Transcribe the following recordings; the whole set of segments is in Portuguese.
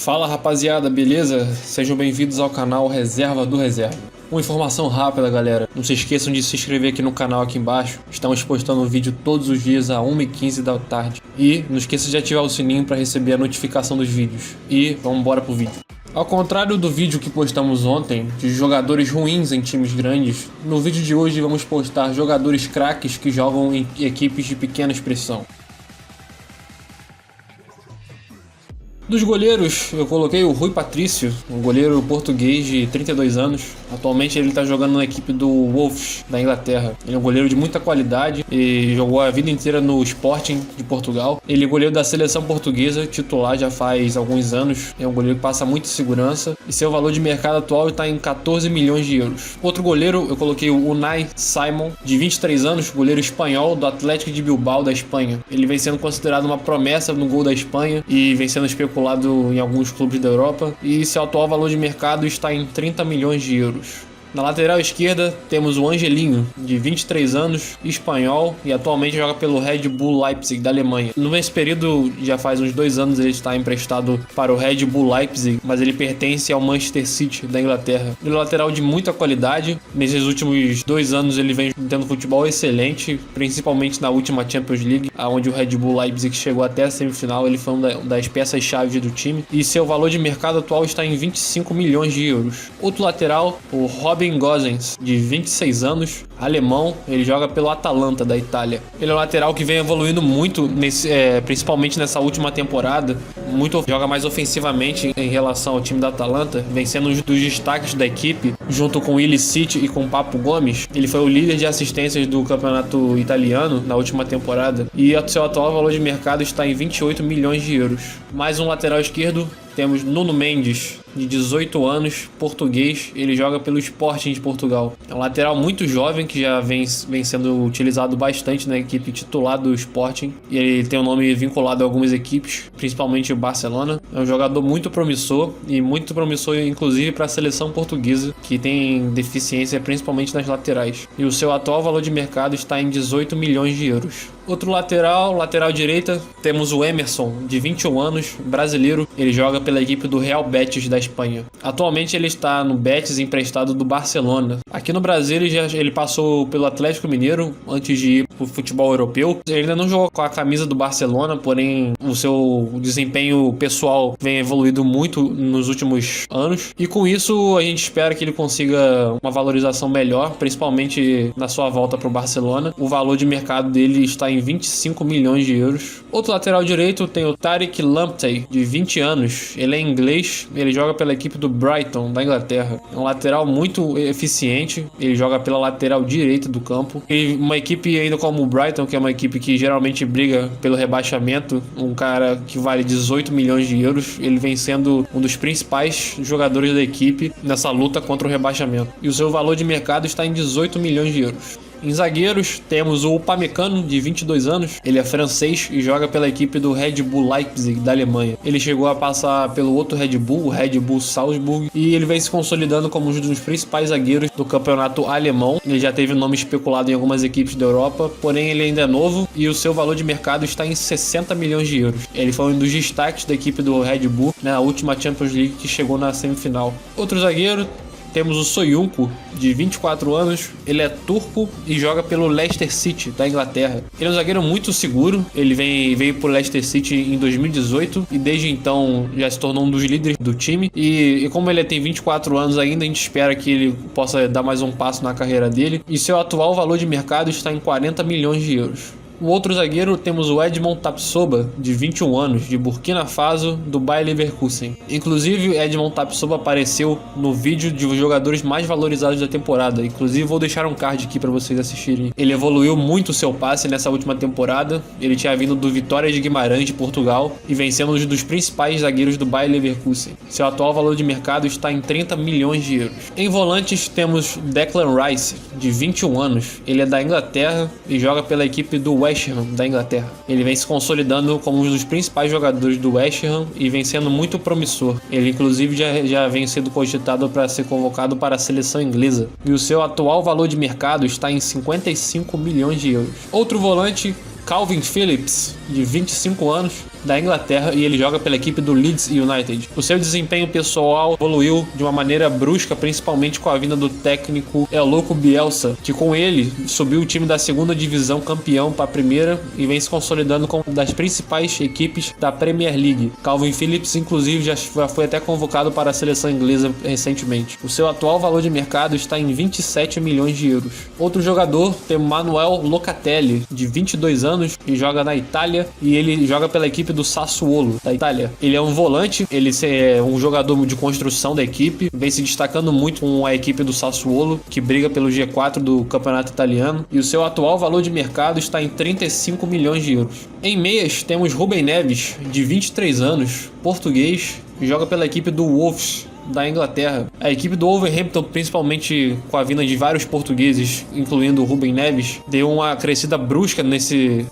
Fala rapaziada, beleza? Sejam bem-vindos ao canal Reserva do Reserva. Uma informação rápida, galera. Não se esqueçam de se inscrever aqui no canal aqui embaixo. Estamos postando um vídeo todos os dias às 1h15 da tarde. E não esqueça de ativar o sininho para receber a notificação dos vídeos. E vamos embora pro vídeo. Ao contrário do vídeo que postamos ontem, de jogadores ruins em times grandes, no vídeo de hoje vamos postar jogadores craques que jogam em equipes de pequena expressão. Dos goleiros, eu coloquei o Rui Patrício, um goleiro português de 32 anos. Atualmente ele está jogando na equipe do Wolves, da Inglaterra. Ele é um goleiro de muita qualidade e jogou a vida inteira no Sporting de Portugal. Ele é goleiro da seleção portuguesa, titular já faz alguns anos. É um goleiro que passa muita segurança e seu valor de mercado atual está em 14 milhões de euros. Outro goleiro, eu coloquei o Unai Simon, de 23 anos, goleiro espanhol do Atlético de Bilbao, da Espanha. Ele vem sendo considerado uma promessa no gol da Espanha e vem sendo especulado em alguns clubes da Europa, e seu atual valor de mercado está em 30 milhões de euros. Na lateral esquerda temos o Angelinho, de 23 anos, espanhol, e atualmente joga pelo Red Bull Leipzig, da Alemanha. Nesse período, já faz uns 2 anos, ele está emprestado para o Red Bull Leipzig, mas ele pertence ao Manchester City, da Inglaterra. Ele é um lateral de muita qualidade. Nesses últimos 2 anos ele vem tendo futebol excelente, principalmente na última Champions League, onde o Red Bull Leipzig chegou até a semifinal. Ele foi uma das peças-chave do time, e seu valor de mercado atual está em 25 milhões de euros. Outro lateral, o Robin Gosens, de 26 anos, alemão. Ele joga pelo Atalanta, da Itália. Ele é um lateral que vem evoluindo muito, principalmente nessa última temporada. Joga mais ofensivamente em relação ao time da Atalanta, vem sendo um dos destaques da equipe, junto com o Ilicic e com o Papo Gomes. Ele foi o líder de assistências do campeonato italiano na última temporada, e seu atual valor de mercado está em 28 milhões de euros. Mais um lateral esquerdo, temos Nuno Mendes, de 18 anos, português. Ele joga pelo Sporting de Portugal. É um lateral muito jovem que já vem sendo utilizado bastante na equipe titular do Sporting. E ele tem um nome vinculado a algumas equipes, principalmente o Barcelona. É um jogador muito promissor, e muito promissor inclusive para a seleção portuguesa, que tem deficiência principalmente nas laterais. E o seu atual valor de mercado está em 18 milhões de euros. Outro lateral direita, temos o Emerson, de 21 anos, brasileiro. Ele joga pela equipe do Real Betis, da Espanha. Atualmente ele está no Betis, emprestado do Barcelona. Aqui no Brasil ele passou pelo Atlético Mineiro antes de ir para o futebol europeu. Ele ainda não jogou com a camisa do Barcelona, porém o seu desempenho pessoal vem evoluído muito nos últimos anos, e com isso a gente espera que ele consiga uma valorização melhor, principalmente na sua volta para o Barcelona. O valor de mercado dele está em 25 milhões de euros. Outro lateral direito tem o Tariq Lamptey, de 20 anos. Ele é inglês, ele joga pela equipe do Brighton, da Inglaterra. É um lateral muito eficiente, ele joga pela lateral direita do campo. E uma equipe ainda como o Brighton, que é uma equipe que geralmente briga pelo rebaixamento, um cara que vale 18 milhões de euros, ele vem sendo um dos principais jogadores da equipe nessa luta contra o rebaixamento. E o seu valor de mercado está em 18 milhões de euros. Em zagueiros, temos o Upamecano, de 22 anos. Ele é francês e joga pela equipe do Red Bull Leipzig, da Alemanha. Ele chegou a passar pelo outro Red Bull, o Red Bull Salzburg, e ele vem se consolidando como um dos principais zagueiros do campeonato alemão. Ele já teve nome especulado em algumas equipes da Europa, porém ele ainda é novo e o seu valor de mercado está em 60 milhões de euros. Ele foi um dos destaques da equipe do Red Bull na última Champions League, que chegou na semifinal. Outro zagueiro, temos o Soyuncu, de 24 anos. Ele é turco e joga pelo Leicester City, da Inglaterra. Ele é um zagueiro muito seguro. Ele veio pro Leicester City em 2018 e desde então já se tornou um dos líderes do time. E como ele tem 24 anos ainda, a gente espera que ele possa dar mais um passo na carreira dele. E seu atual valor de mercado está em 40 milhões de euros. O outro zagueiro, temos o Edmond Tapsoba, de 21 anos, de Burkina Faso, do Bayer Leverkusen. Inclusive, Edmond Tapsoba apareceu no vídeo de os jogadores mais valorizados da temporada. Inclusive, vou deixar um card aqui para vocês assistirem. Ele evoluiu muito o seu passe nessa última temporada. Ele tinha vindo do Vitória de Guimarães, de Portugal, e vem sendo um dos principais zagueiros do Bayer Leverkusen. Seu atual valor de mercado está em 30 milhões de euros. Em volantes, temos Declan Rice, de 21 anos. Ele é da Inglaterra e joga pela equipe do West Ham, da Inglaterra. Ele vem se consolidando como um dos principais jogadores do West Ham e vem sendo muito promissor. Ele inclusive já vem sendo cogitado para ser convocado para a seleção inglesa. E o seu atual valor de mercado está em 55 milhões de euros. Outro volante, Calvin Phillips, de 25 anos. da Inglaterra e ele joga pela equipe do Leeds United. O seu desempenho pessoal evoluiu de uma maneira brusca, principalmente com a vinda do técnico El Louco Bielsa, que com ele subiu o time da segunda divisão campeão para a primeira e vem se consolidando como uma das principais equipes da Premier League. Calvin Phillips, inclusive, já foi até convocado para a seleção inglesa recentemente. O seu atual valor de mercado está em 27 milhões de euros. Outro jogador tem Manuel Locatelli, de 22 anos, e joga na Itália, e ele joga pela equipe do Sassuolo, da Itália. Ele é um volante, ele é um jogador de construção da equipe, vem se destacando muito com a equipe do Sassuolo, que briga pelo G4 do campeonato italiano, e o seu atual valor de mercado está em 35 milhões de euros. Em meias, temos Rubem Neves, de 23 anos, português, e joga pela equipe do Wolves, da Inglaterra. A equipe do Wolverhampton, principalmente com a vinda de vários portugueses, incluindo o Rubem Neves, deu uma crescida brusca nesse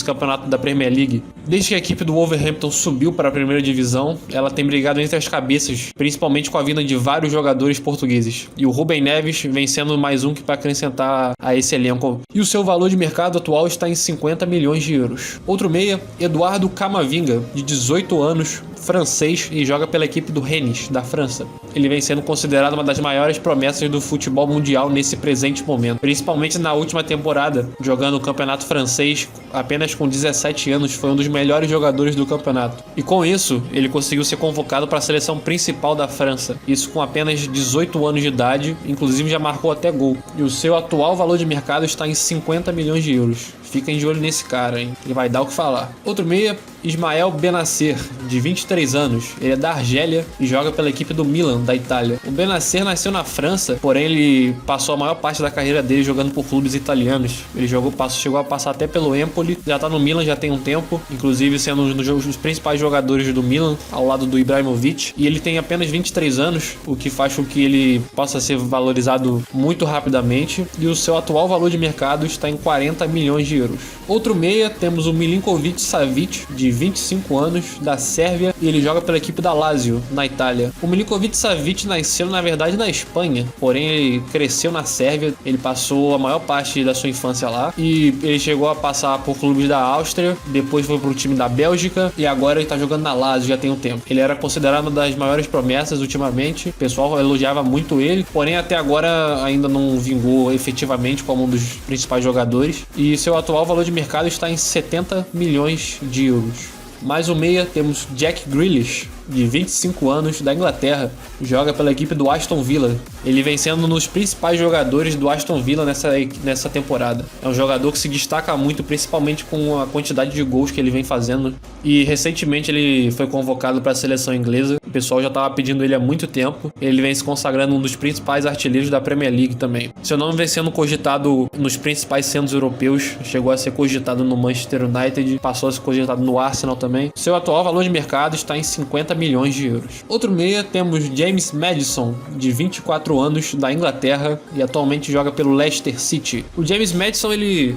campeonato da Premier League. Desde que a equipe do Wolverhampton subiu para a primeira divisão, ela tem brigado entre as cabeças, principalmente com a vinda de vários jogadores portugueses. E o Rubem Neves vem sendo mais um que para acrescentar a esse elenco. E o seu valor de mercado atual está em 50 milhões de euros. Outro meia, Eduardo Camavinga, de 18 anos, francês, e joga pela equipe do Rennes, da França. Ele vem sendo considerado uma das maiores promessas do futebol mundial nesse presente momento, principalmente na última temporada, jogando o campeonato francês apenas com 17 anos, foi um dos melhores jogadores do campeonato. E com isso, ele conseguiu ser convocado para a seleção principal da França, isso com apenas 18 anos de idade, inclusive já marcou até gol. E o seu atual valor de mercado está em 50 milhões de euros. Fiquem de olho nesse cara, hein? Ele vai dar o que falar. Outro meia, Ismael Bennacer, de 23 anos. Ele é da Argélia e joga pela equipe do Milan, da Itália. O Bennacer nasceu na França, porém ele passou a maior parte da carreira dele jogando por clubes italianos. Ele chegou a passar até pelo Empoli, já tá no Milan já tem um tempo, inclusive sendo um dos principais jogadores do Milan, ao lado do Ibrahimovic. E ele tem apenas 23 anos, o que faz com que ele possa ser valorizado muito rapidamente. E o seu atual valor de mercado está em 40 milhões de euros. Outro meia, temos o Milinkovic Savic, de 25 anos, da Sérvia, e ele joga pela equipe da Lazio, na Itália. O Milinkovic Savic nasceu, na verdade, na Espanha, porém ele cresceu na Sérvia, ele passou a maior parte da sua infância lá, e ele chegou a passar por clubes da Áustria, depois foi pro time da Bélgica, e agora ele tá jogando na Lazio já tem um tempo. Ele era considerado uma das maiores promessas ultimamente, o pessoal elogiava muito ele, porém até agora ainda não vingou efetivamente como um dos principais jogadores, e seu atual valor de mercado está em 70 milhões de euros. Mais um meia, temos Jack Grealish, de 25 anos, da Inglaterra, joga pela equipe do Aston Villa. Ele vem sendo um dos principais jogadores do Aston Villa nessa temporada. É um jogador que se destaca muito, principalmente com a quantidade de gols que ele vem fazendo. E recentemente ele foi convocado para a seleção inglesa. O pessoal já estava pedindo ele há muito tempo. Ele vem se consagrando um dos principais artilheiros da Premier League também. Seu nome vem sendo cogitado nos principais centros europeus. Chegou a ser cogitado no Manchester United, passou a ser cogitado no Arsenal também. Seu atual valor de mercado está em 50 milhões de euros. Outro meia, temos James Maddison, de 24 anos, da Inglaterra, e atualmente joga pelo Leicester City. O James Maddison, ele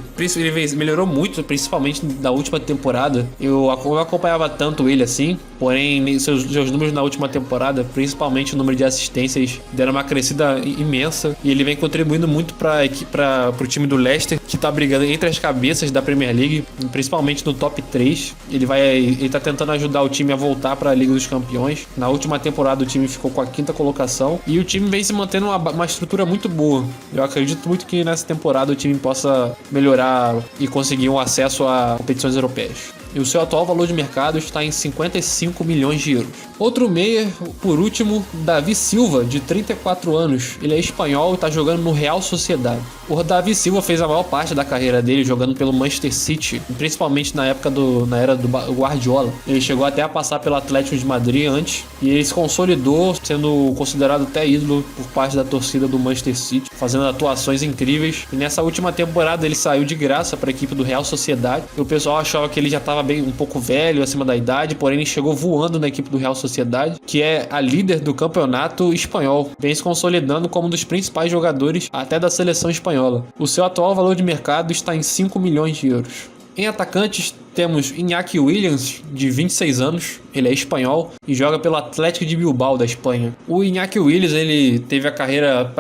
melhorou muito, principalmente da última temporada. Eu não acompanhava tanto ele assim, porém seus números na última temporada, principalmente o número de assistências, deram uma crescida imensa, e ele vem contribuindo muito para o time do Leicester, que está brigando entre as cabeças da Premier League, principalmente no top 3. Ele tá tentando ajudar o time a voltar para a Liga dos Campeões. Na última temporada o time ficou com a 5ª colocação e o time vem se mantendo uma estrutura muito boa. Eu acredito muito que nessa temporada o time possa melhorar e conseguir um acesso a competições europeias. E o seu atual valor de mercado está em 55 milhões de euros. Outro meia, por último, Davi Silva, de 34 anos. Ele é espanhol e está jogando no Real Sociedad. O Davi Silva fez a maior parte da carreira dele jogando pelo Manchester City, principalmente na era do Guardiola. Ele chegou até a passar pelo Atlético de Madrid antes, e ele se consolidou, sendo considerado até ídolo por parte da torcida do Manchester City, fazendo atuações incríveis. E nessa última temporada ele saiu de graça para a equipe do Real Sociedad, e o pessoal achava que ele já estava um pouco velho, acima da idade, porém ele chegou voando na equipe do Real Sociedad, que é a líder do campeonato espanhol, vem se consolidando como um dos principais jogadores até da seleção espanhola. O seu atual valor de mercado está em 5 milhões de euros. Em atacantes, temos Iñaki Williams, de 26 anos. Ele é espanhol e joga pelo Atlético de Bilbao, da Espanha. O Iñaki Williams, ele teve a carreira,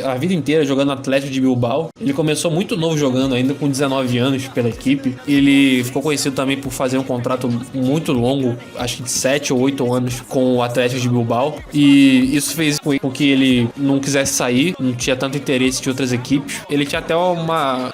a vida inteira jogando no Atlético de Bilbao. Ele começou muito novo jogando, ainda com 19 anos, pela equipe. Ele ficou conhecido também por fazer um contrato muito longo, acho que de 7 ou 8 anos, com o Atlético de Bilbao. E isso fez com que ele não quisesse sair, não tinha tanto interesse de outras equipes. Ele tinha até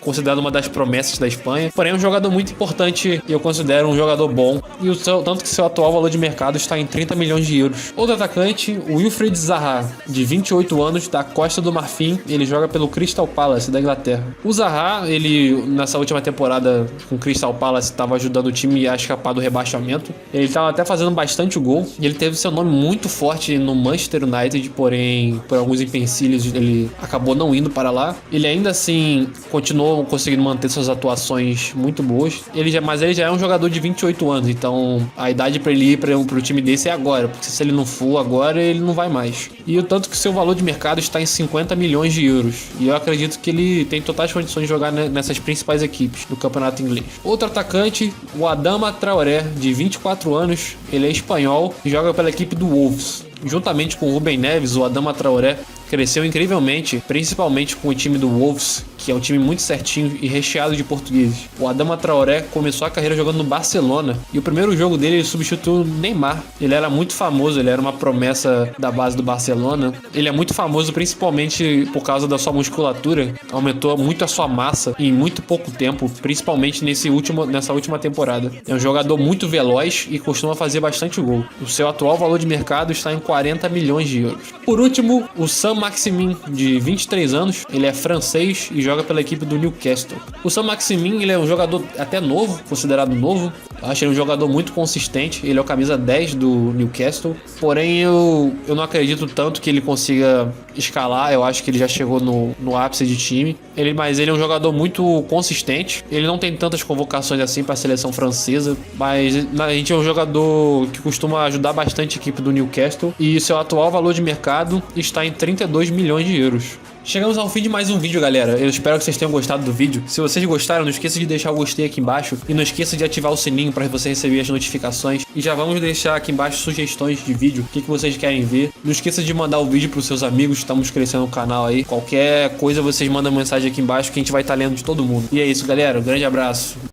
considerado uma das promessas da Espanha. Porém, é um jogador muito importante e eu considero um jogador bom. E tanto que seu atual valor de mercado está em 30 milhões de euros. Outro atacante, o Wilfried Zaha, de 28 anos, da Costa do Marfim. Ele joga pelo Crystal Palace, da Inglaterra. O Zaha, ele nessa última temporada com o Crystal Palace estava ajudando o time a escapar do rebaixamento. Ele estava até fazendo bastante gol. E ele teve seu nome muito forte no Manchester United, porém, por alguns empecilhos, ele acabou não indo para lá. Ele ainda assim continuou conseguindo manter suas atuações muito boas. Mas ele já é um jogador de 28 anos, então a idade para ele ir para o time desse é agora, porque se ele não for agora, ele não vai mais. E o tanto que seu valor de mercado está em 50 milhões de euros. E eu acredito que ele tem totais condições de jogar nessas principais equipes do campeonato inglês. Outro atacante, o Adama Traoré, de 24 anos, ele é espanhol e joga pela equipe do Wolves. Juntamente com o Rubem Neves, o Adama Traoré cresceu incrivelmente, principalmente com o time do Wolves, que é um time muito certinho e recheado de portugueses. O Adama Traoré começou a carreira jogando no Barcelona e o primeiro jogo dele ele substituiu o Neymar. Ele era muito famoso, ele era uma promessa da base do Barcelona. Ele é muito famoso principalmente por causa da sua musculatura, aumentou muito a sua massa em muito pouco tempo, principalmente nessa última temporada. É um jogador muito veloz e costuma fazer bastante gol. O seu atual valor de mercado está em 40 milhões de euros. Por último, o Saint-Maximin, de 23 anos, ele é francês e joga pela equipe do Newcastle. O Saint-Maximin, ele é um jogador até novo, considerado novo. Eu acho ele um jogador muito consistente, ele é o camisa 10 do Newcastle. Porém, eu não acredito tanto que ele consiga escalar, eu acho que ele já chegou no ápice de time. Mas ele é um jogador muito consistente, ele não tem tantas convocações assim para a seleção francesa, mas a gente é um jogador que costuma ajudar bastante a equipe do Newcastle e seu atual valor de mercado está em 32 milhões de euros. Chegamos ao fim de mais um vídeo, galera. Eu espero que vocês tenham gostado do vídeo. Se vocês gostaram, não esqueça de deixar o gostei aqui embaixo e não esqueça de ativar o sininho para você receber as notificações. E já vamos deixar aqui embaixo sugestões de vídeo, o que vocês querem ver. Não esqueça de mandar o vídeo para os seus amigos, estamos crescendo o canal aí. Qualquer coisa vocês mandam mensagem aqui embaixo que a gente vai estar lendo de todo mundo. E é isso, galera. Um grande abraço.